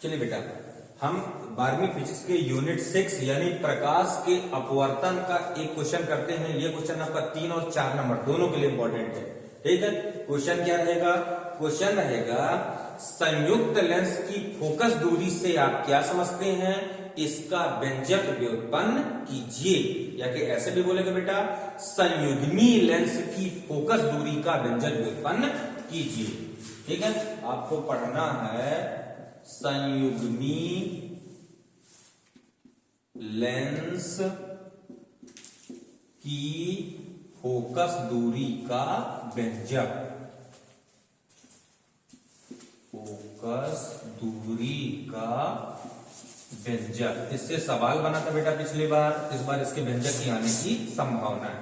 चलिए बेटा, हम 12वीं फिजिक्स के यूनिट 6 यानी प्रकाश के अपवर्तन का एक क्वेश्चन करते हैं। ये क्वेश्चन आपका 3 और 4 नंबर दोनों के लिए इंपॉर्टेंट है। ठीक है, क्वेश्चन क्या रहेगा? क्वेश्चन रहेगा संयुक्त लेंस की फोकस दूरी से आप क्या समझते हैं, इसका व्यंजक व्युत्पन्न कीजिए। या कि ऐसे भी बोलेगा बेटा, संयुग्मी लेंस की फोकस दूरी का व्यंजक व्युत्पन्न कीजिए। ठीक है, आपको पढ़ना है संयुग्मी लेंस की फोकस दूरी का व्यंजक। फोकस दूरी का व्यंजक, इससे सवाल बना था बेटा पिछली बार, इस बार इसके व्यंजक की आने की संभावना है।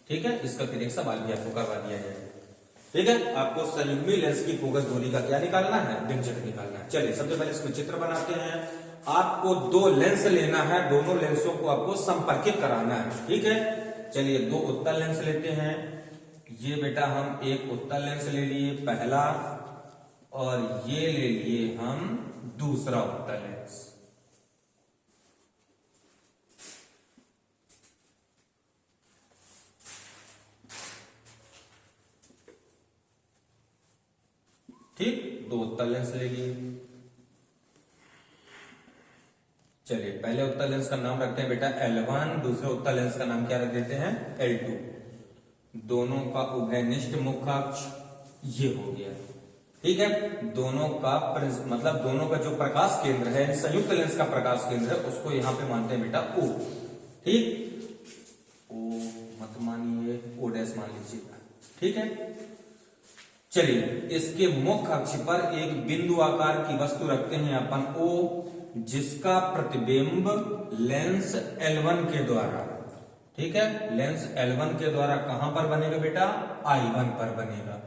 ठीक है, इसका फिर एक सवाल भी आपको करवा दिया जाएगा। ठीक है, आपको संयुग्मी लेंस की फोकस दूरी का क्या निकालना है? व्यंजक निकालना है। चलिए सबसे पहले इसमें चित्र बनाते हैं। आपको दो लेंस लेना है, दोनों लेंसों को आपको संपर्कित कराना है। ठीक है, चलिए दो उत्तल लेंस लेते हैं। ये बेटा हम एक उत्तल लेंस ले लिए पहला, और ये ले लिए हम दूसरा उत्तल लेंस। ठीक, दो उत्तल लेंस ले लिए। चलिए पहले उत्तल लेंस का नाम रखते हैं बेटा L1, दूसरे उत्तल लेंस का नाम क्या रख देते हैं? L2। दोनों का उभयनिष्ठ मुख्य अक्ष ये हो गया। ठीक है, दोनों का मतलब दोनों का जो प्रकाश केंद्र है, संयुक्त लेंस का प्रकाश केंद्र है, उसको यहां पे मानते हैं बेटा O। ठीक, O मत मानिए, O डैश मान लीजिएगा। ठीक है, चलिए इसके मुख्य अक्ष पर एक बिंदु आकार की वस्तु रखते हैं अपन O, जिसका प्रतिबिंब लेंस L1 के द्वारा, ठीक है, लेंस L1 के द्वारा कहां पर बनेगा बेटा? I1 पर बनेगा।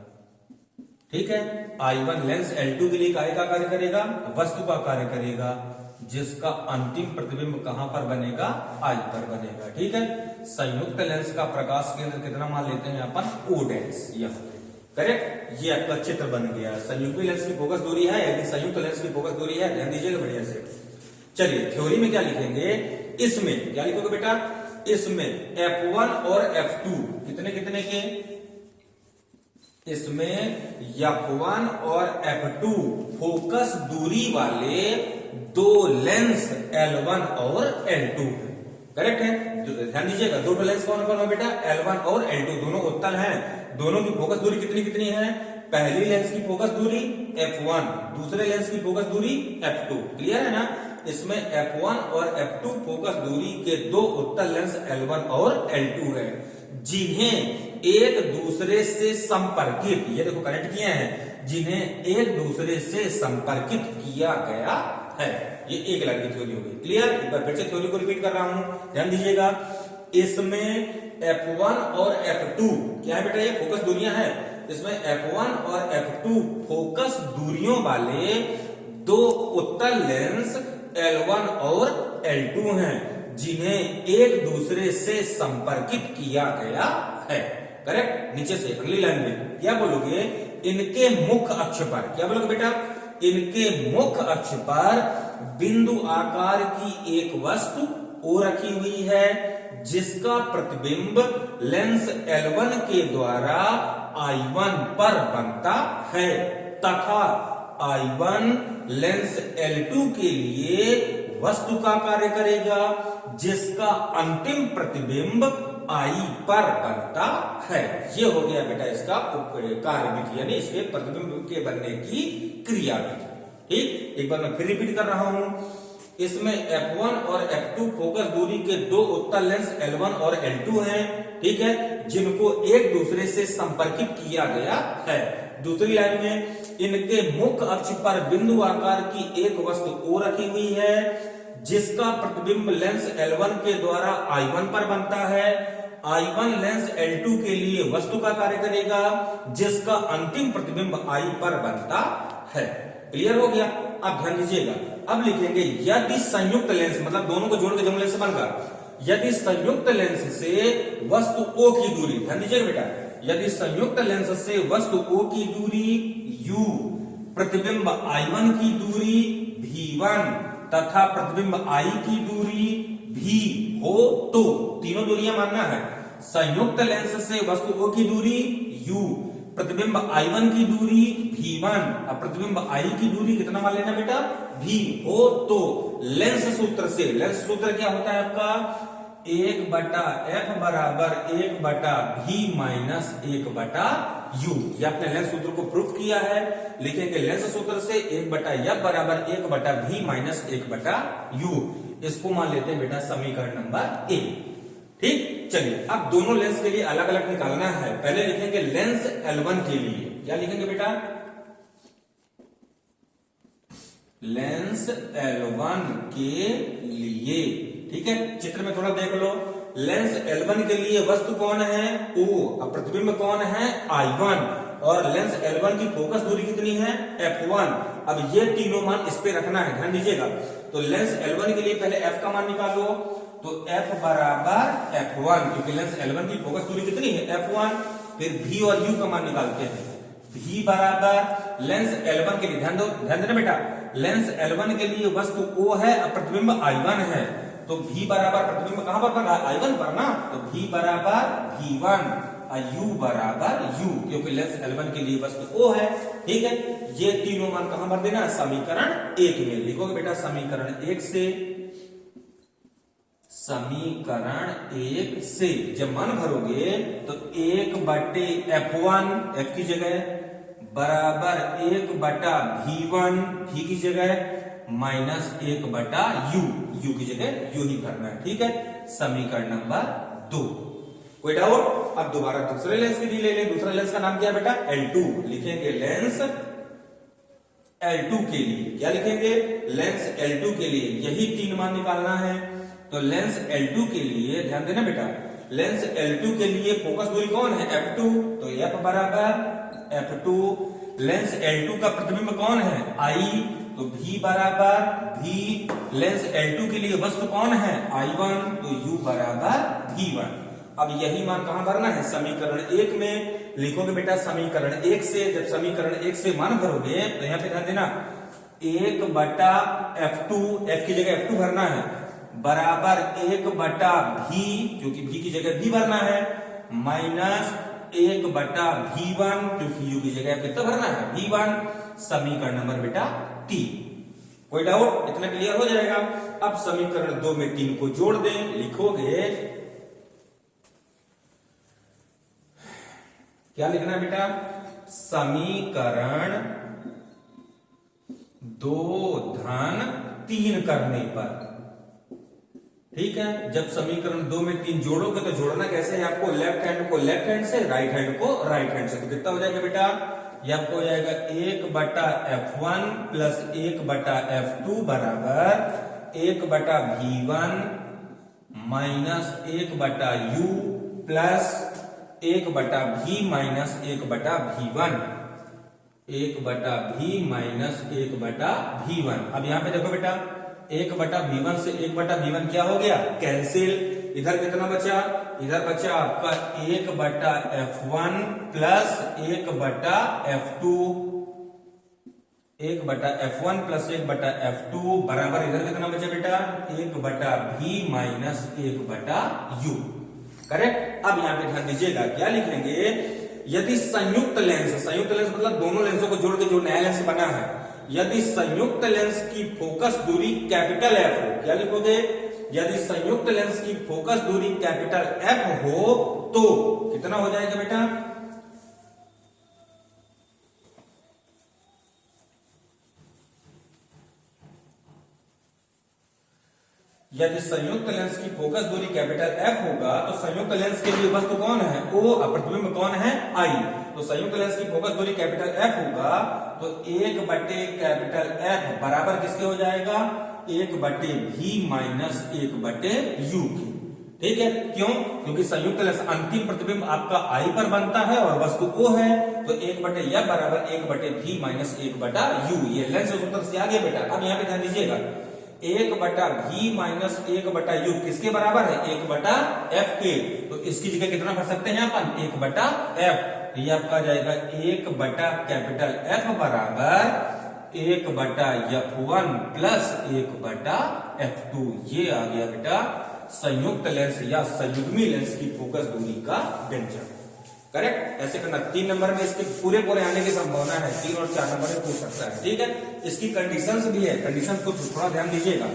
ठीक है, I1 लेंस L2 के लिए काय का कार्य करेगा? वस्तु का कार्य करेगा, जिसका अंतिम प्रतिबिंब कहां पर बनेगा? I पर बनेगा। ठीक है, संयुक्त लेंस का प्रकाश केंद्र कितना मान लेते हैं अपन? O dash. यह करेक्ट, ये आपका चित्र बन गया। संयुग्मी लेंस की फोकस दूरी है, यदि संयुक्त लेंस की फोकस दूरी है, ध्यान दीजिएगा बढ़िया से। चलिए थ्योरी में क्या लिखेंगे? इसमें क्या लिखोगे बेटा? इसमें F1 और F2 कितने कितने के? इसमें F1 और F2 फोकस दूरी वाले दो लेंस L1 और L2 है। करेक्ट है, ध्यान दीजिएगा। दो लेंस कौन कौन है बेटा? L1 और L2, दोनों उत्तल हैं। दोनों की फोकस दूरी कितनी कितनी है? पहली लेंस की फोकस दूरी F1, दूसरे लेंस की फोकस दूरी F2। क्लियर है ना? इसमें F1 और F2 फोकस दूरी के दो उत्तल लेंस L1 और L2 है, जिन्हें एक दूसरे से संपर्कित, ये देखो कनेक्ट किए हैं, जिन्हें एक दूसरे से संपर्कित किया गया है। ये एक लाइन की थ्योरी हो गई। क्लियर? एक बार फिर से थ्योरी को रिपीट कर रहा हूं, ध्यान दीजिएगा। इसमें F1 और F2 क्या है बेटा? ये फोकस दूरियां हैं। इसमें F1 और F2 फोकस दूरियों वाले दो उत्तल लेंस L1 और L2 हैं, जिन्हें एक दूसरे से संपर्कित किया गया है। करेक्ट? नीचे से अगली लाइन में क्या बोलोगे? इनके मुख्य अक्ष पर क्या बोलोगे बेटा? इनके मुख्य अक्ष पर बिंदु आकार की एक वस्तु O रखी हुई है, जिसका प्रतिबिंब लेंस L1 के द्वारा I1 पर बनता है, तथा I1 लेंस L2 के लिए वस्तु का कार्य करेगा, जिसका अंतिम प्रतिबिंब I पर बनता है। ये हो गया बेटा इसका कार्य विधि, यानी इसके प्रतिबिंब के बनने की क्रिया विधि। ठीक, एक बार मैं फिर रिपीट कर रहा हूं। इसमें F1 और F2 फोकस दूरी के दो उत्तल लेंस L1 और L2 हैं, ठीक है, जिनको एक दूसरे से संपर्कित किया गया है। दूसरी लाइन में इनके मुख्य अक्ष पर बिंदु आकार की एक वस्तु O रखी हुई है, जिसका प्रतिबिंब लेंस L1 के द्वारा I1 पर बनता है। I1 लेंस L2 के लिए वस्तु का कार्य करेगा, जिसका अंतिम प्रतिबिंब I पर बनता है। क्लियर हो गया? अब ध्यान दीजिएगा, अब लिखेंगे यदि संयुक्त लेंस, मतलब दोनों को जोड़ के जब लेंस बनकर, यदि संयुक्त लेंस से वस्तु O की दूरी, ध्यान दीजिएगा बेटा, यदि संयुक्त लेंस से वस्तु O की दूरी U प्रतिबिंब I1 की दूरी V1 तथा प्रतिबिंब I की दूरी V हो तो तीनों दूरियां मानना है। संयुक्त लेंस से वस्तु O की दूरी U, प्रतिबिंब I1 की दूरी V1 और प्रतिबिंब I की दूरी कितना मान लेना बेटा V हो तो लेंस सूत्र से, लेंस सूत्र क्या होता है आपका 1/f बराबर 1/v माइनस 1/u। ये आपने लेंस सूत्र को प्रूफ किया है। लिखेंगे लेंस सूत्र से 1/f बराबर 1/v माइनस 1/u। इसको मान लेते हैं बेटा समीकरण नंबर ए। ठीक, चलिए अब दोनों लेंस के लिए अलग अलग निकालना है। पहले लिखेंगे लेंस L1 के लिए, क्या लिखेंगे बेटा लेंस L1 के लिए। ठीक है, चित्र में थोड़ा देख लो। लेंस L1 के लिए वस्तु कौन है O और प्रतिबिंब कौन है I1 और लेंस L1 की फोकस दूरी कितनी है f1। अब ये तीनों मान इस पे रखना है, ध्यान दीजिएगा। तो लेंस L1 के लिए पहले f का मान निकालो, तो f बराबर f1 क्योंकि लेंस L1 की फोकस दूरी कितनी है f1। फिर v और u का मान निकालते हैं। v बराबर लेंस L1 के लिए ध्यान देना बेटा, लेंस L1 के लिए वस्तु O है और प्रतिबिंब I1 है, तो v बराबर प्रतिबिंब कहां पर बना I1 पर ना, तो v बराबर v1 और u बराबर u क्योंकि लेंस L1 के लिए वस्तु O है। ठीक है, ये तीनों मान कहां भर देना समीकरण 1 में। लिखोगे बेटा समीकरण 1 से, समीकरण 1 से जब मान भरोगे तो 1/f1 f की जगह बराबर 1/v1 v की जगह माइनस 1/u u की जगह u ही भरना है। ठीक है, समीकरण नंबर 2। कोई डाउट? अब दोबारा दूसरे लेंस के लिए ले लें। दूसरा लेंस का नाम क्या है बेटा L2। लिखेंगे लेंस L2 के लिए, क्या लिखेंगे लेंस L2 के लिए यही 3 मान निकालना है। तो लेंस L2 के लिए ध्यान देना बेटा, लेंस L2 के लिए फोकस दूरी कौन है f2, तो f बराबर f2। लेंस L2 का प्रतिबिंब कौन है I, तो v बराबर v। लेंस L2 के लिए वस्तु कौन है I1, तो u बराबर v1। अब यही मान कहां भरना है समीकरण 1 में। लिखोगे बेटा समीकरण 1 से, जब समीकरण 1 से मान भरोगे तो यहां पे ध्यान देना 1/f2 f की जगह f2 भरना है बराबर 1/v क्योंकि v की जगह v भरना है माइनस 1/v1 क्योंकि u की जगह कितना भरना है v1। समीकरण नंबर बेटा 3। कोई डाउट? इतना क्लियर हो जाएगा। अब समीकरण 2 में 3 को जोड़ दें। लिखोगे क्या लिखना है बेटा समीकरण 2 धन 3 करने पर। ठीक है, जब समीकरण 2 में 3 जोड़ोगे तो जोड़ना कैसे है आपको, लेफ्ट हैंड को लेफ्ट हैंड से, राइट हैंड को राइट हैंड से। तो कितना हो जाएगा बेटा, यह आपको हो जाएगा 1/f1 प्लस 1/f2 बराबर 1/v1 minus 1/u plus 1/v minus 1/v1, 1/v minus 1/v1। अब यहां पे देखो बेटा 1/v1 से 1/v1 क्या हो गया कैंसिल। इधर कितना बचा, इधर बचा आपका 1/f1 plus 1/f2, 1/f1 plus 1/f2 बराबर इधर कितना बचा बेटा 1/v माइनस 1/u। करेक्ट। अब यहां पे ध्यान दीजिएगा क्या लिखेंगे, यदि संयुक्त लेंस मतलब दोनों लेंसों को जोड़ के जो नया लेंस बना है, यदि संयुक्त लेंस की फोकस दूरी कैपिटल F हो, क्या लिखोगे, यदि संयुक्त लेंस की फोकस दूरी कैपिटल F हो तो कितना हो जाएगा बेटा, यदि संयुक्त लेंस की फोकस दूरी कैपिटल F होगा तो संयुक्त लेंस के लिए वस्तु कौन है O और प्रतिबिंब कौन है I। तो संयुक्त लेंस की फोकस दूरी कैपिटल F होगा तो 1/कैपिटल F बराबर किसके हो जाएगा 1/v माइनस 1/u की। ठीक है, क्यों, क्योंकि संयुक्त लेंस अंतिम प्रतिबिंब आपका I पर बनता है और वस्तु O है, तो 1/f बराबर 1/v माइनस 1/u। ये लेंस सूत्र से आ गया बेटा। अब यहां पे ध्यान दीजिएगा 1/v माइनस 1/u किसके बराबर है 1/f के, तो इसकी जगह कितना भर सकते हैं अपन 1/f। तो ये आपका आ जाएगा 1 बटा कैपिटल F बराबर 1 बटा F1 प्लस 1 बटा F2। ये आ गया बेटा संयुक्त लेंस या संयुग्मी लेंस की फोकस दूरी का व्यंजक। करेक्ट। ऐसे करना। 3 नंबर में इसके पूरे पूरे आने की संभावना है, 3 और 4 नंबर में पूछ सकता है। ठीक है, इसकी कंडीशंस भी है, कंडीशन को थोड़ा ध्यान दीजिएगा।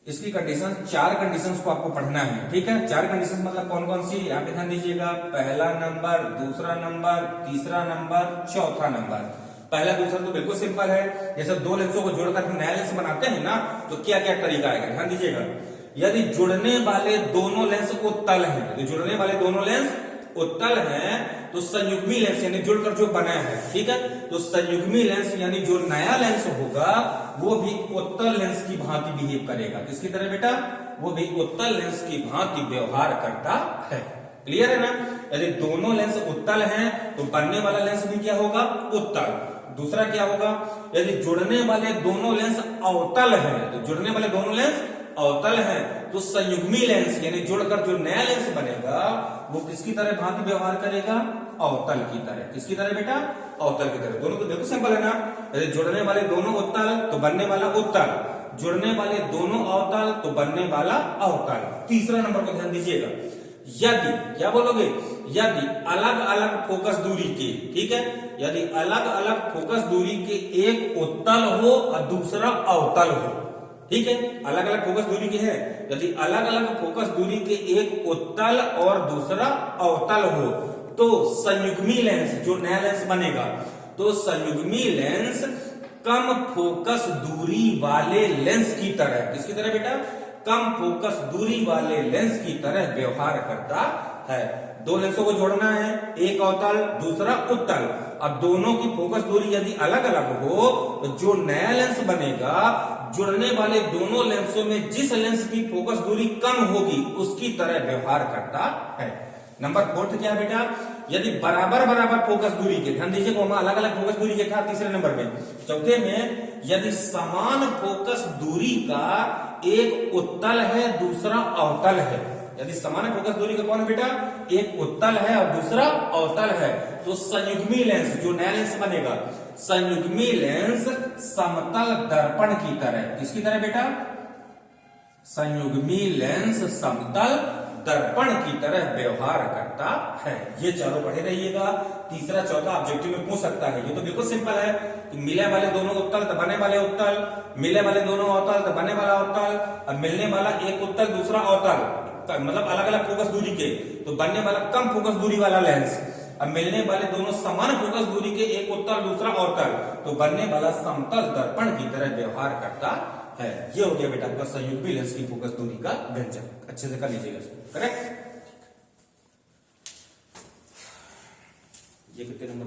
इसकी कंडीशन 4 कंडीशंस को आपको पढ़ना है। ठीक है, 4 कंडीशन मतलब कौन कौन सी, यहाँ पे ध्यान दीजिएगा। पहला नंबर, दूसरा नंबर, तीसरा नंबर, चौथा नंबर। पहला दूसरा तो बिल्कुल सिंपल है, जैसे दो लेंसों को जोड़कर हम नया लेंस बनाते हैं ना, तो क्या क्या तरीका आएगा, ध्यान दीजिएगा। यदि जुड़ने वाले दोनों लेंस उत्तल हैं, यदि जुड़ने वाले दोनों लेंस उत्तल हैं तो संयुग्मी लेंस यानी जुड़कर जो बना है, ठीक है, तो संयुग्मी लेंस यानी जो नया लेंस होगा वो भी उत्तल लेंस की भांति बिहेव करेगा। किसकी तरह बेटा, वो भी उत्तल लेंस की भांति व्यवहार करता है। क्लियर है ना। यदि दोनों लेंस उत्तल हैं तो बनने वाला लेंस भी क्या होगा, उत्तल। दूसरा क्या होगा, यदि जुड़ने वाले दोनों लेंस अवतल हैं, तो जुड़ने वाले दोनों लेंस अवतल है तो संयुग्मी लेंस यानी जुड़कर जो नया लेंस बनेगा वो किसकी तरह भांति व्यवहार करेगा, अवतल की तरह। किसकी तरह बेटा, अवतल की तरह। दोनों तो देखो सिंपल है ना। यदि जुड़ने वाले दोनों उत्तल तो बनने वाला उत्तल, जुड़ने वाले दोनों अवतल तो बनने वाला अवतल। तीसरा नंबर को ध्यान दीजिएगा। यदि क्या बोलोगे, यदि अलग अलग फोकस दूरी के, ठीक है, यदि अलग अलग फोकस दूरी के एक उत्तल हो और दूसरा अवतल हो, ठीक है, अलग अलग फोकस दूरी की है, यदि अलग अलग फोकस दूरी के एक उत्तल और दूसरा अवतल हो तो संयुग्मी लेंस जो नया लेंस बनेगा, तो संयुग्मी लेंस कम फोकस दूरी वाले लेंस की तरह, किसकी तरह बेटा, कम फोकस दूरी वाले लेंस की तरह व्यवहार करता है। दो लेंसों को जोड़ना है, एक अवतल दूसरा उत्तल, अब दोनों की फोकस दूरी यदि अलग अलग हो तो जो नया लेंस बनेगा जुड़ने वाले दोनों लेंसों में जिस लेंस की फोकस दूरी कम होगी उसकी तरह व्यवहार करता है। नंबर 4 क्या है बेटा, यदि बराबर बराबर फोकस दूरी के, ध्यान दीजिए वहां अलग अलग फोकस दूरी के था तीसरे नंबर में। चौथे में यदि समान फोकस दूरी का एक उत्तल है दूसरा अवतल है, यदि समान फोकस दूरी का कौन है बेटा, एक उत्तल है और दूसरा अवतल है, तो संयुग्मी लेंस जो नया लेंस बनेगा, संयुग्मी लेंस समतल दर्पण की तरह, किसकी तरह बेटा, संयुग्मी लेंस समतल दर्पण की तरह व्यवहार करता है। ये चारों पढ़े रहिएगा। तीसरा चौथा ऑब्जेक्टिव में पूछ सकता है। ये तो बिल्कुल सिंपल है कि मिलने वाले दोनों उत्तल तो बने वाले उत्तल, मिलने वाले दोनों अवतल तो बने वाला अवतल, और मिलने वाला एक उत्तल दूसरा अवतल, मतलब अलग अलग फोकस दूरी के तो बनने वाला कम फोकस दूरी वाला लेंस, अब मिलने वाले दोनों समान फोकस दूरी के एक उत्तल दूसरा अवतल तो बनने वाला समतल दर्पण की तरह व्यवहार करता है। ये हो गया बेटा आपका संयुग्मी लेंस की फोकस दूरी का व्यंजक। अच्छे से कर लीजिएगा इसको। करेक्ट। ये कितने नंबर